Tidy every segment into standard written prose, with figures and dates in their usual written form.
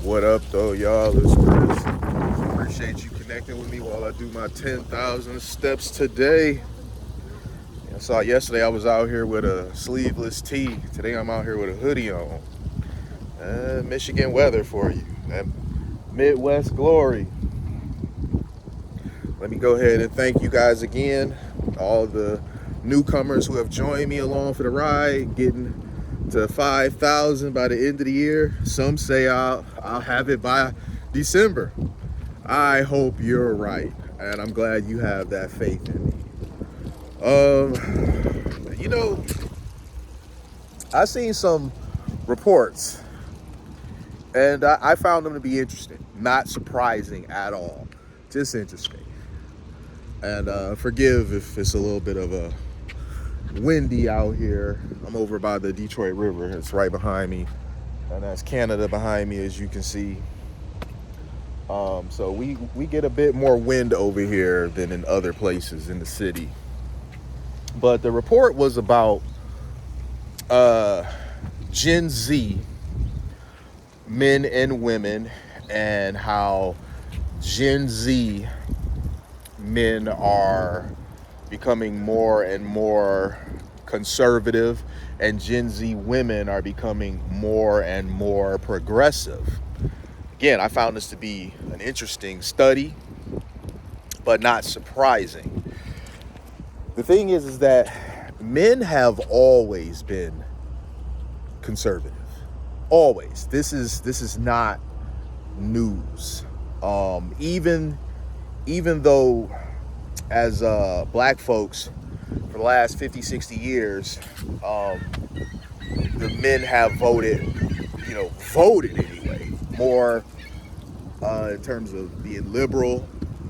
What up, though, y'all? It's Chris. Appreciate you connecting with me while I do my 10,000 steps today. I saw yesterday I was out here with a sleeveless tee. Today I'm out here with a hoodie on. Michigan weather for you. That Midwest glory. Let me go ahead and thank you guys again. All the newcomers who have joined me along for the ride, getting to 5,000 by the end of the year. Some say I'll have it by December. I hope you're right, and I'm glad you have that faith in me. You know, I seen some reports, and I found them to be interesting, not surprising at all, just interesting. And forgive if it's a little bit of a windy out here. I'm over by the Detroit River. It's right behind me, and that's Canada behind me, as you can see. So we get a bit more wind over here than in other places in the city. But the report was about Gen Z men and women, and how Gen Z men are becoming more and more conservative, and Gen Z women are becoming more and more progressive. Again, I found this to be an interesting study, but not surprising. The thing is that men have always been conservative. Always. This is not news. Even though as black folks for the last 50, 60 years, the men have voted anyway, more in terms of being liberal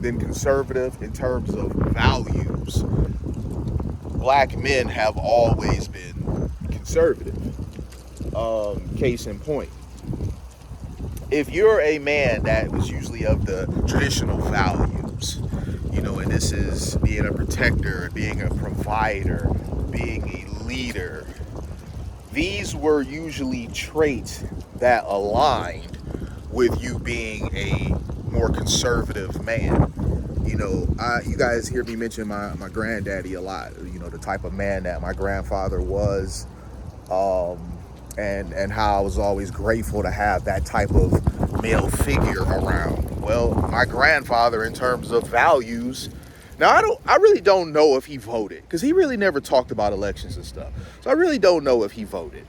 than conservative. In terms of values, black men have always been conservative. Case in point, if you're a man that was usually of the traditional values, and this is being a protector, being a provider, being a leader, these were usually traits that aligned with you being a more conservative man. You guys hear me mention my granddaddy a lot, the type of man that my grandfather was, and how I was always grateful to have that type of male figure around. Well, my grandfather, in terms of values, now I really don't know if he voted, because he really never talked about elections and stuff. So I really don't know if he voted.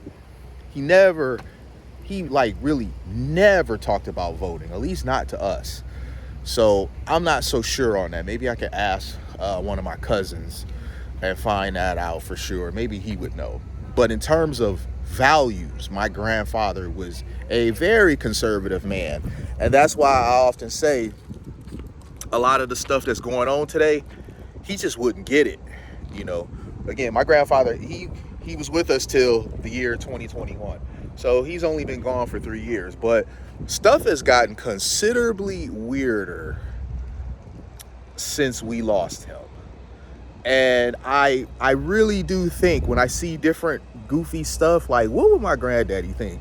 He really never talked about voting, at least not to us. So I'm not so sure on that. Maybe I could ask one of my cousins and find that out for sure. Maybe he would know. But in terms of values, my grandfather was a very conservative man. And that's why I often say a lot of the stuff that's going on today, he just wouldn't get it. Again, my grandfather, he was with us till the year 2021. So he's only been gone for 3 years. But stuff has gotten considerably weirder since we lost him. And I really do think, when I see different goofy stuff, like, what would my granddaddy think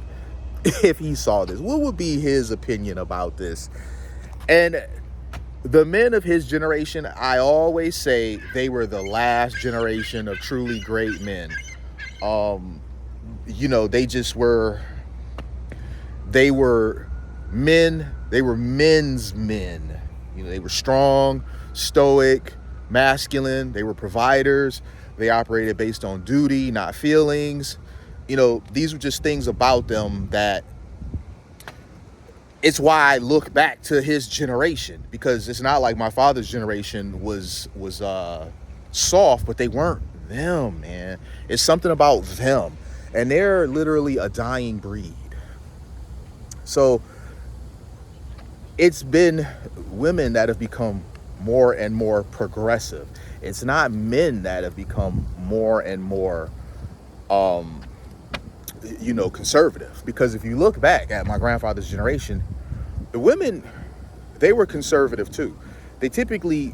if he saw this? What would be his opinion about this? And the men of his generation, I always say they were the last generation of truly great men. They were men, they were men's men. They were strong, stoic, masculine. They were providers. They operated based on duty, not feelings. These were just things about them that it's why I look back to his generation, because it's not like my father's generation was soft, but they weren't them, man. It's something about them, and they're literally a dying breed. So it's been women that have become more and more progressive. It's not men that have become more and more conservative. Because if you look back at my grandfather's generation, the women, they were conservative too. They typically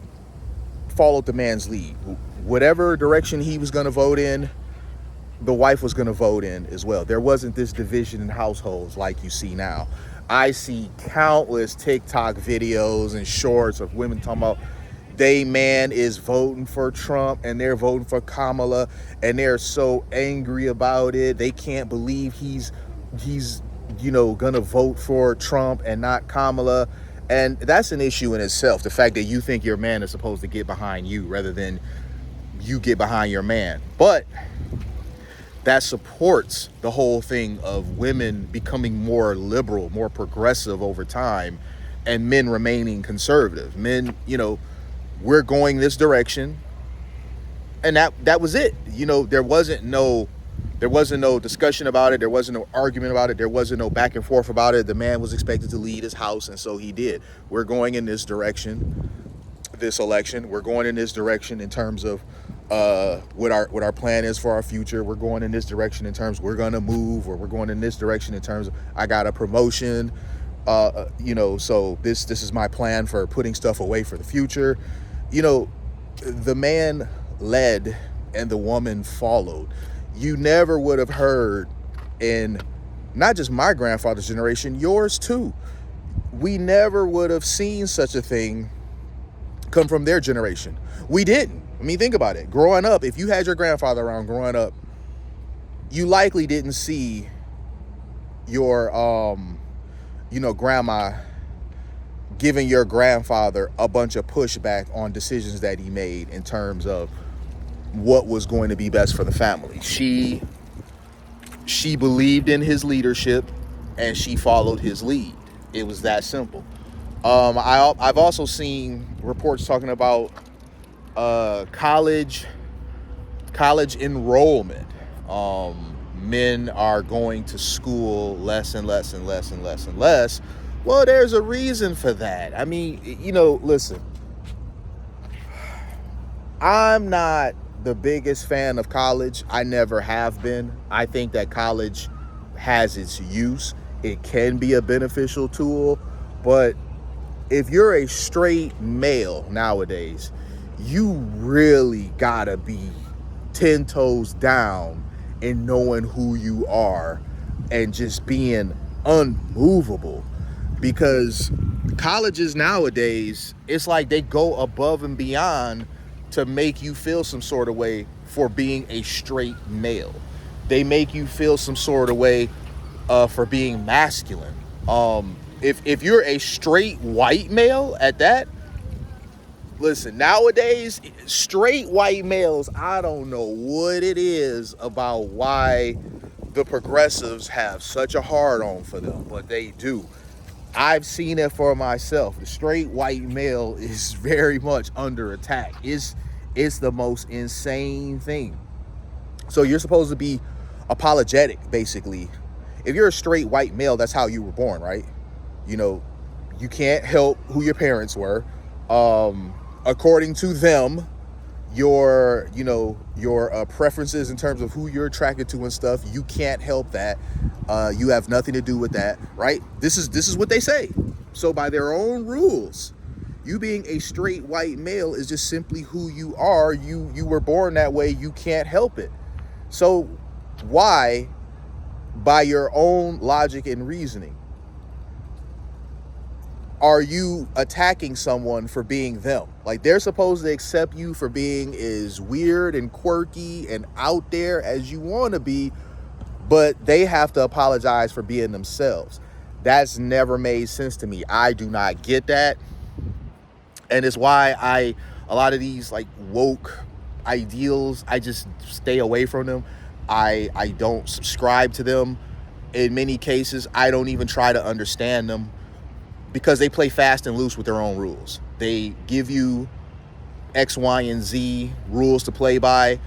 followed the man's lead. Whatever direction he was going to vote in, the wife was going to vote in as well. There wasn't this division in households like you see now. I see countless TikTok videos and shorts of women talking about they man is voting for Trump and they're voting for Kamala and they're so angry about it. They can't believe he's gonna vote for Trump and not Kamala. And that's an issue in itself. The fact that you think your man is supposed to get behind you rather than you get behind your man. But that supports the whole thing of women becoming more liberal, more progressive over time, and men remaining conservative. Men, we're going this direction, and that was it. There wasn't no discussion about it. There wasn't no argument about it. There wasn't no back and forth about it. The man was expected to lead his house, and so he did. We're going in this direction, this election. We're going in this direction in terms of what our plan is for our future. We're going in this direction in terms of we're going to move, or we're going in this direction in terms of I got a promotion. So this is my plan for putting stuff away for the future. The man led and the woman followed. You never would have heard in not just my grandfather's generation, yours too. We never would have seen such a thing come from their generation. We didn't. I mean, think about it. Growing up, if you had your grandfather around growing up, you likely didn't see your, grandma giving your grandfather a bunch of pushback on decisions that he made in terms of what was going to be best for the family. She believed in his leadership and she followed his lead. It was that simple. I've also seen reports talking about college enrollment. Men are going to school less and less and less and less and less. Well, there's a reason for that. I mean, listen, I'm not the biggest fan of college. I never have been. I think that college has its use. It can be a beneficial tool, but if you're a straight male nowadays, you really gotta be 10 toes down in knowing who you are and just being unmovable. Because colleges nowadays, it's like they go above and beyond to make you feel some sort of way for being a straight male. They make you feel some sort of way for being masculine. If you're a straight white male at that, listen, nowadays, straight white males, I don't know what it is about why the progressives have such a hard on for them, but they do. I've seen it for myself. The straight white male is very much under attack. It's the most insane thing. So you're supposed to be apologetic, basically. If you're a straight white male, that's how you were born, right? You can't help who your parents were. According to them, your preferences in terms of who you're attracted to and stuff, you can't help that. You have nothing to do with that, right? This is what they say. So by their own rules, you being a straight white male is just simply who you are. You were born that way. You can't help it. So why, by your own logic and reasoning, are you attacking someone for being them? Like, they're supposed to accept you for being as weird and quirky and out there as you want to be, but they have to apologize for being themselves. That's never made sense to me. I do not get that. And it's why a lot of these like woke ideals, I just stay away from them. I don't subscribe to them. In many cases, I don't even try to understand them, because they play fast and loose with their own rules. They give you X, Y, and Z rules to play by,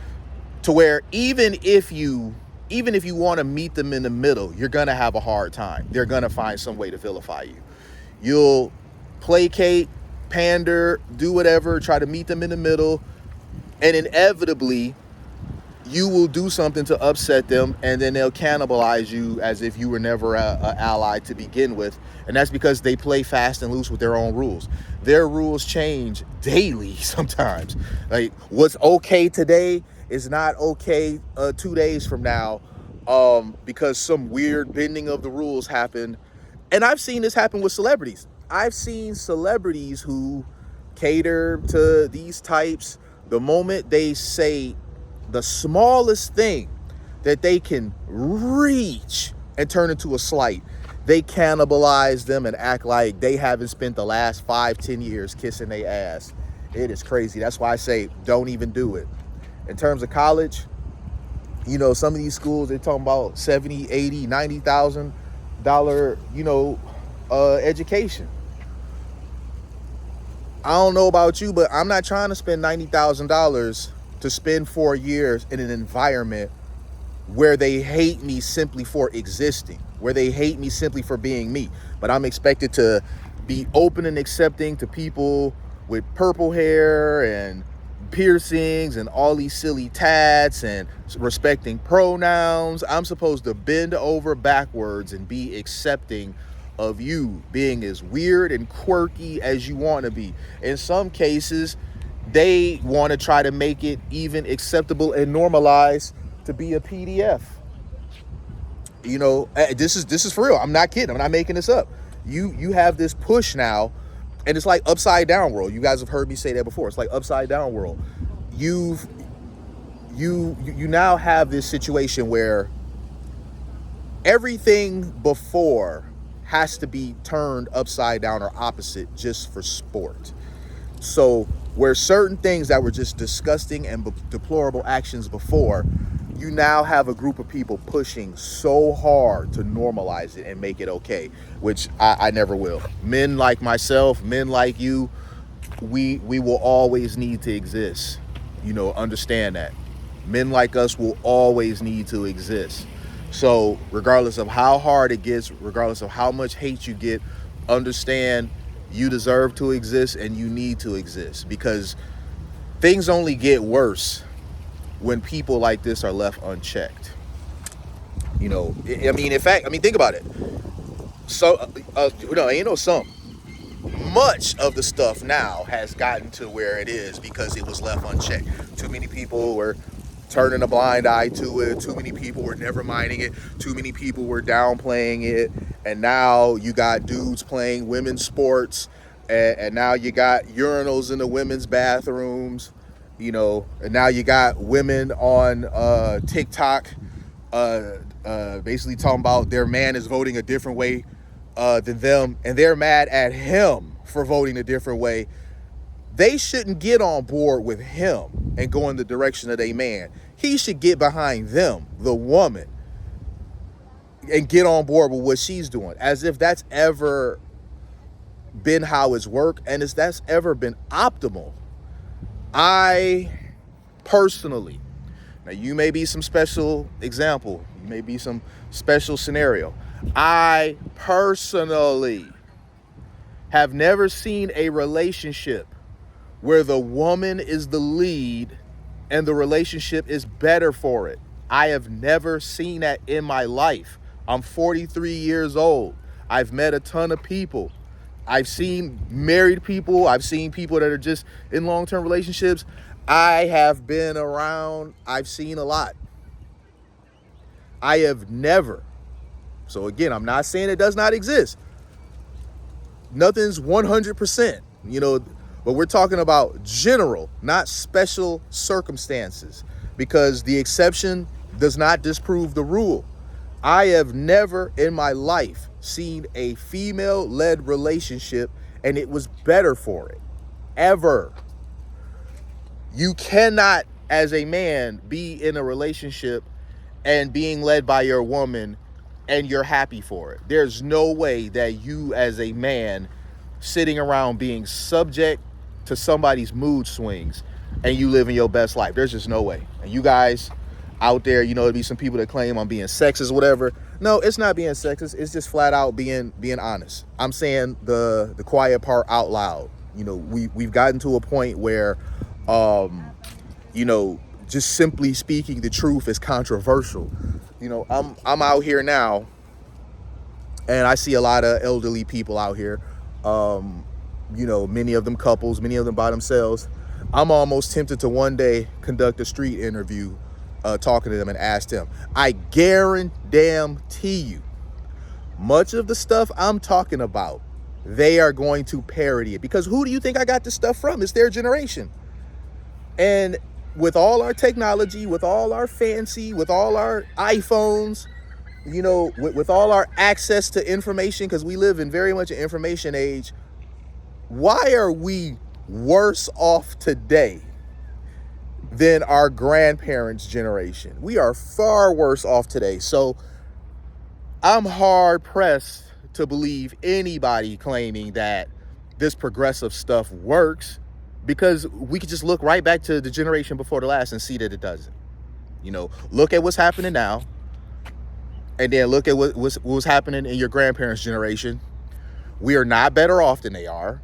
to where even if you want to meet them in the middle, you're going to have a hard time. They're going to find some way to vilify you. You'll placate, pander, do whatever, try to meet them in the middle, and inevitably you will do something to upset them, and then they'll cannibalize you as if you were never an ally to begin with. And that's because they play fast and loose with their own rules. Their rules change daily sometimes. Like, what's okay today is not okay 2 days from now, because some weird bending of the rules happened. And I've seen this happen with celebrities. I've seen celebrities who cater to these types. The moment they say the smallest thing that they can reach and turn into a slight, they cannibalize them and act like they haven't spent the last 5-10 years kissing their ass. It is crazy. That's why I say don't even do it. In terms of college, you know, some of these schools, they're talking about $70,000, $80,000, $90,000, you know, education. I don't know about you, but I'm not trying to spend $90,000 to spend 4 years in an environment where they hate me simply for existing, where they hate me simply for being me. But I'm expected to be open and accepting to people with purple hair and piercings and all these silly tats and respecting pronouns. I'm supposed to bend over backwards and be accepting of you being as weird and quirky as you want to be. In some cases, they want to try to make it even acceptable and normalized to be a PDF. You know, this is for real. I'm not kidding. I'm not making this up. You have this push now, and it's like upside down world. You guys have heard me say that before. It's like upside down world. You now have this situation where everything before has to be turned upside down or opposite just for sport. So where certain things that were just disgusting and deplorable actions before, you now have a group of people pushing so hard to normalize it and make it okay, which I never will. Men like myself, men like you, we will always need to exist. You know, understand that. Men like us will always need to exist. So regardless of how hard it gets, regardless of how much hate you get, understand you deserve to exist and you need to exist, because things only get worse when people like this are left unchecked. You know, I mean, in fact, I mean, think about it. So, much of the stuff now has gotten to where it is because it was left unchecked. Too many people were turning a blind eye to it. Too many people were never minding it. Too many people were downplaying it. And now you got dudes playing women's sports. And now you got urinals in the women's bathrooms. You know, and now you got women on TikTok basically talking about their man is voting a different way than them. And they're mad at him for voting a different way. They shouldn't get on board with him and go in the direction of their man. He should get behind them, the woman, and get on board with what she's doing, as if that's ever been how it's worked and as that's ever been optimal. I personally, now you may be some special example, you may be some special scenario. I personally have never seen a relationship where the woman is the lead and the relationship is better for it. I have never seen that in my life. I'm 43 years old. I've met a ton of people. I've seen married people. I've seen people that are just in long-term relationships. I have been around. I've seen a lot. I have never. So again, I'm not saying it does not exist. Nothing's 100%, you know, but we're talking about general, not special circumstances, because the exception does not disprove the rule. I have never in my life seen a female-led relationship and it was better for it, ever. You cannot, as a man, be in a relationship and being led by your woman and you're happy for it. There's no way that you, as a man, sitting around being subject to somebody's mood swings and you living your best life. There's just no way. And you guys out there, you know, there'd be some people that claim I'm being sexist, whatever. No, it's not being sexist. It's just flat out being honest. I'm saying the quiet part out loud. You know, we've gotten to a point where, you know, just simply speaking the truth is controversial. You know, I'm out here now and I see a lot of elderly people out here. You know, many of them couples, many of them by themselves. I'm almost tempted to one day conduct a street interview, talking to them and ask them. I guarantee you, much of the stuff I'm talking about, they are going to parody it. Because who do you think I got this stuff from? It's their generation. And with all our technology, with all our fancy, with all our iPhones, with all our access to information, because we live in very much an information age, why are we worse off today than our grandparents' generation? We are far worse off today. So I'm hard pressed to believe anybody claiming that this progressive stuff works, because we could just look right back to the generation before the last and see that it doesn't. Look at what's happening now, and then look at what was happening in your grandparents' generation. We are not better off than they are.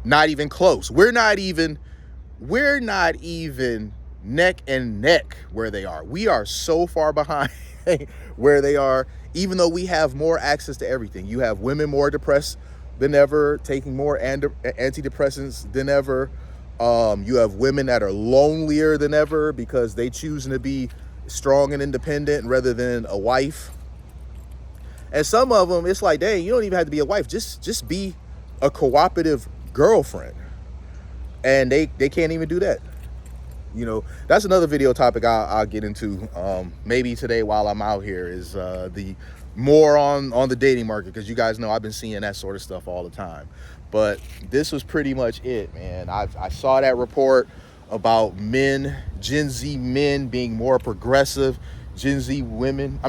Not even close. We're not even neck and neck where they are. We are so far behind where they are, even though we have more access to everything. You have women more depressed than ever, taking more antidepressants than ever. You have women that are lonelier than ever because they choosing to be strong and independent rather than a wife. And some of them, it's like, dang, you don't even have to be a wife. Just be a cooperative girlfriend. And they can't even do that. That's another video topic I'll get into maybe today while I'm out here, is the more on the dating market, because you guys know I've been seeing that sort of stuff all the time. But this was pretty much it, man. I saw that report about Gen Z men being more progressive, Gen Z men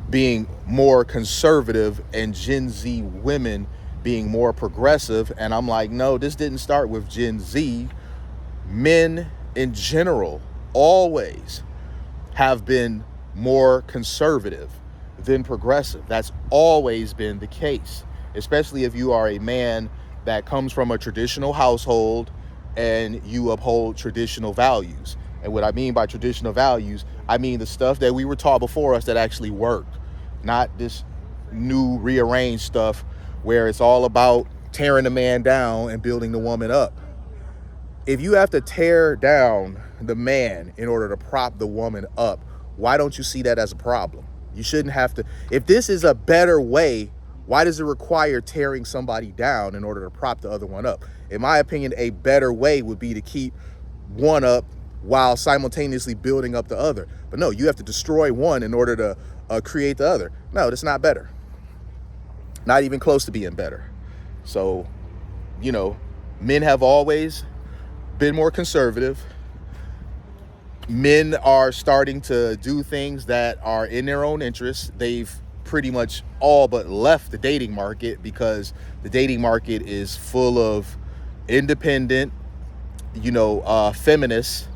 being more conservative, and Gen Z women being more progressive. And I'm like, no, this didn't start with Gen Z. Men in general always have been more conservative than progressive. That's always been the case, especially if you are a man that comes from a traditional household and you uphold traditional values. And what I mean by traditional values, I mean the stuff that we were taught before us that actually worked, not this new rearranged stuff where it's all about tearing the man down and building the woman up. If you have to tear down the man in order to prop the woman up, why don't you see that as a problem? You shouldn't have to. If this is a better way, why does it require tearing somebody down in order to prop the other one up? In my opinion, a better way would be to keep one up while simultaneously building up the other. But no, you have to destroy one in order to create the other. No, that's not better. Not even close to being better. So, men have always been more conservative. Men are starting to do things that are in their own interests. They've pretty much all but left the dating market because the dating market is full of independent, feminists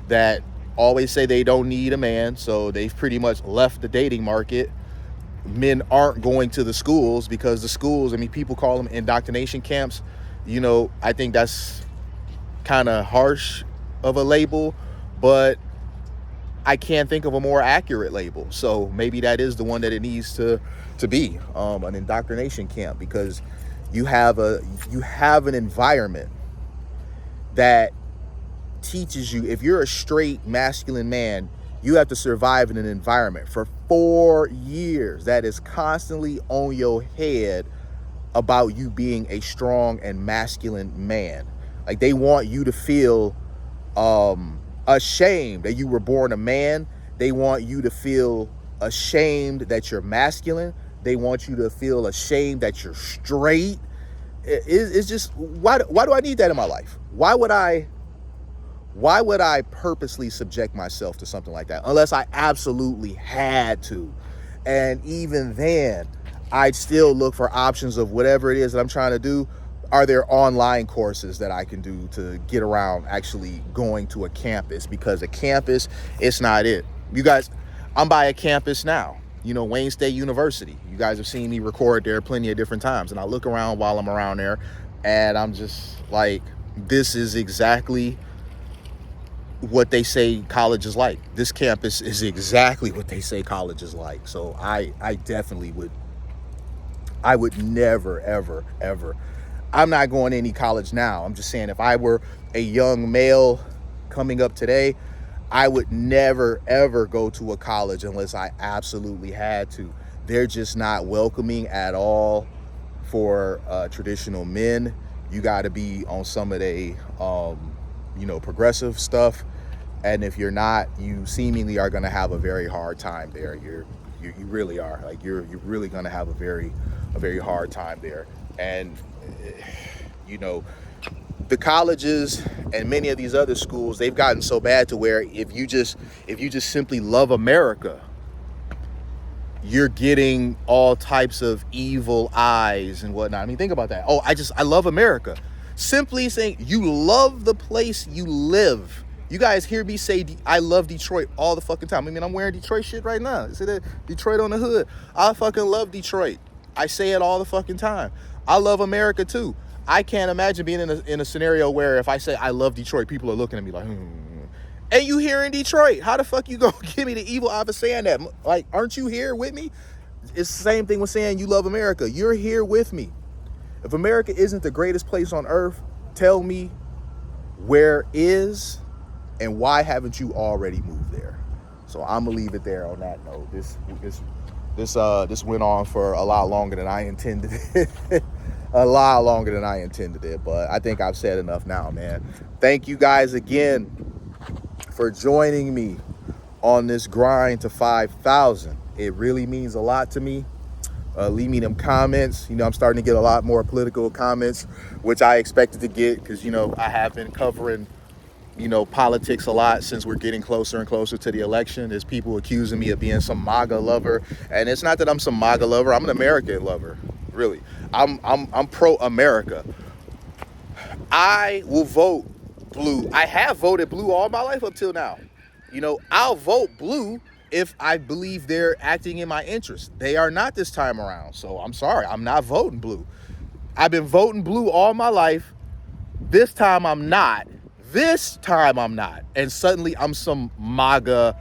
that always say they don't need a man. So they've pretty much left the dating market. Men aren't going to the schools because the schools, people call them indoctrination camps. I think that's kind of harsh of a label, but I can't think of a more accurate label. So maybe that is the one that it needs to be, an indoctrination camp, because you have an environment that teaches you, if you're a straight masculine man, you have to survive in an environment for 4 years that is constantly on your head about you being a strong and masculine man. Like, they want you to feel ashamed that you were born a man. They want you to feel ashamed that you're masculine. They want you to feel ashamed that you're straight. It's just, why do I need that in my life? Why would I purposely subject myself to something like that unless I absolutely had to? And even then, I'd still look for options of whatever it is that I'm trying to do. Are there online courses that I can do to get around actually going to a campus? Because a campus, it's not it. You guys, I'm by a campus now, Wayne State University. You guys have seen me record there plenty of different times. And I look around while I'm around there and I'm just like, this is exactly what they say college is like. This campus is exactly what they say college is like. So I definitely would never, ever, ever I'm not going to any college now. I'm just saying, if I were a young male coming up today, I would never, ever go to a college unless I absolutely had to. They're just not welcoming at all for traditional men. You got to be on some of the, progressive stuff. And if you're not, you seemingly are going to have a very hard time there. You really are. Like, you're really going to have a very hard time there. And, the colleges and many of these other schools, they've gotten so bad to where if you just simply love America, you're getting all types of evil eyes and whatnot. I mean, think about that. Oh, I love America. Simply saying you love the place you live. You guys hear me say I love Detroit all the fucking time. I mean, I'm wearing Detroit shit right now. See that? Detroit on the hood. I fucking love Detroit. I say it all the fucking time. I love America too. I can't imagine being in a scenario where if I say I love Detroit, people are looking at me like, And you here in Detroit. How the fuck you gonna give me the evil eye for saying that? Like, aren't you here with me? It's the same thing with saying you love America. You're here with me. If America isn't the greatest place on earth, tell me where is and why haven't you already moved there? So I'm gonna leave it there on that note. This went on for a lot longer than I intended it. A lot longer than I intended it, but I think I've said enough now, man. Thank you guys again for joining me on this grind to 5,000. It really means a lot to me. Leave me them comments. I'm starting to get a lot more political comments, which I expected to get because, I have been covering, politics a lot since we're getting closer and closer to the election. There's people accusing me of being some MAGA lover. And it's not that I'm some MAGA lover. I'm an American lover, really. I'm pro-America. I will vote blue. I have voted blue all my life up till now. I'll vote blue if I believe they're acting in my interest. They are not this time around. So I'm sorry, I'm not voting blue. I've been voting blue all my life. This time I'm not. And suddenly I'm some MAGA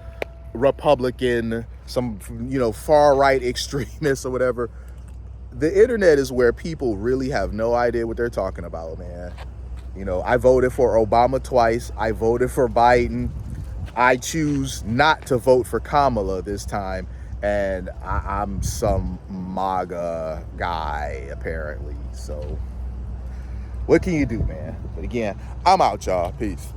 Republican, some, far right extremist or whatever. The internet is where people really have no idea what they're talking about, man. I voted for Obama twice. I voted for Biden. I choose not to vote for Kamala this time. And I'm some MAGA guy, apparently. So what can you do, man? But again, I'm out, y'all. Peace.